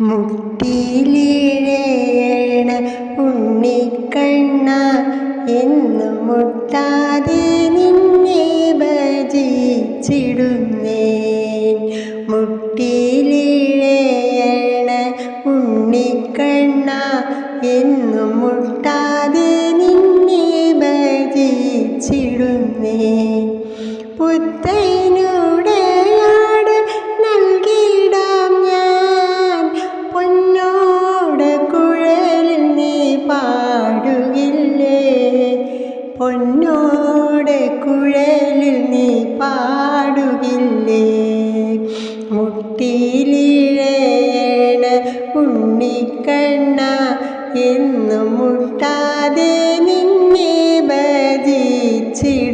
മുട്ടിലിഴയണ ഉണ്ണിക്കണ്ണ എന്നും മുട്ടാതെ നിന്നെ ഭജിച്ചിടുന്നേൻ. മുട്ടിലിഴയണ ഉണ്ണിക്കണ്ണ എന്നും മുട്ടാതെ നിന്നെ ഭജിച്ചിടുന്നേൻ. പുത്തനുടയാട് നൽകിടാം ഞാൻ, പൊന്നോട് കുഴലിൽ നീ പാടുകില്ലേ? പൊന്നോട് കുഴലിൽ നീ പാടുകില്ലേ? മുട്ടിലിഴയണ ഉണ്ണിക്കണ്ണ എന്നും മുട്ടാതെ നിന്നെ ഭജിച്ചിടുന്നേ.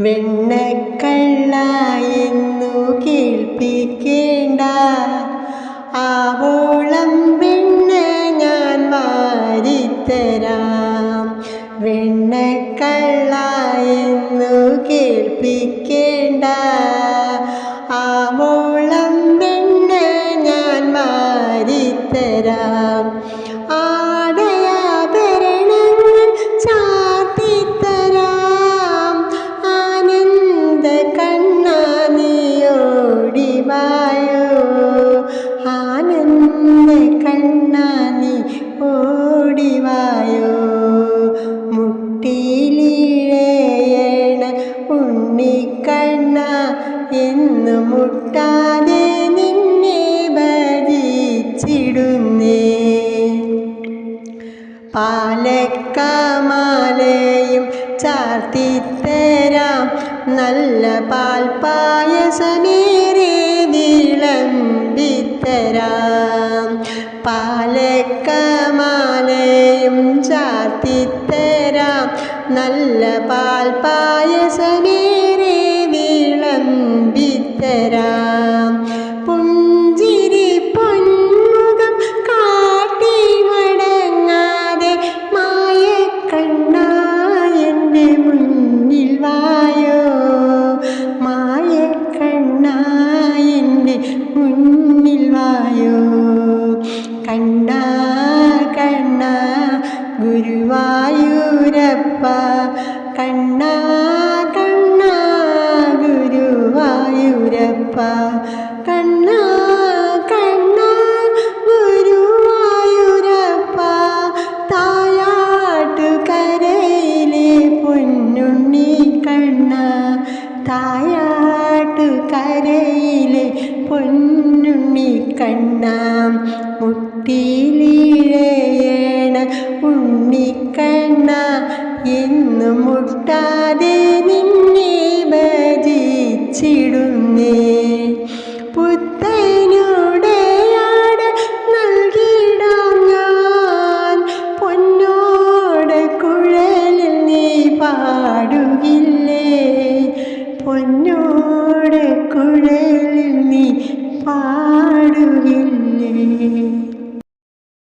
വെണ്ണക്കള്ള എന്നു കേൾപ്പിക്കേണ്ട, ആവോളം വെണ്ണ ഞാൻ വാരിത്തരാം. വെണ്ണക്കള്ള എന്നു കേൾപ്പിക്കേണ്ട, ആവോളം വെണ്ണ ഞാൻ വാരിത്തരാം. ആടയാഭരണങ്ങൾ ചാർത്തിത്തരാം. ആനന്ദ കണ്ണാ നീ ഓടിവായോ, ആനന്ദ കണ്ണാ നീ ഓടിവായോ. മുട്ടിലിഴയണ ഉണ്ണിക്കണ്ണ എന്നും മുട്ടാതെ നിന്നെ ഭജിച്ചിടുന്നേ. പാലക്കമാലയും ചാർത്തിത്തരാം, നല്ല പാൽപ്പായസമേറെ വിളമ്പിത്തരാം. പാലക്കമാലയും ചാർത്തിത്തരാം, നല്ല പാൽപ്പായസമേറെ വിളമ്പിത്തരാം. പുഞ്ചിരി പൊന്മുഖം കാട്ടി മടങ്ങാതെ മായക്കണ്ണാ എൻ്റെ മുന്നിൽ വായോ, മായക്കണ്ണാ എൻ്റെ മുന്നിൽ വായോ. കണ്ണാ കണ്ണാ ഗുരുവായൂരപ്പ, കണ്ണാ കണ്ണാ ഗുരുവായൂരപ്പ, കണ്ണാ കണ്ണാ ഗുരുവായൂരപ്പ. തായാട്ടുകരയിലെ പൊന്നുണ്ണിക്കണ്ണ, തായാട്ടുകരയിലെ പൊന്നുണ്ണിക്കണ്ണ. മുട്ടിലിഴയണ ഉണ്ണിക്കണ്ണ എന്നും മുട്ടാതെ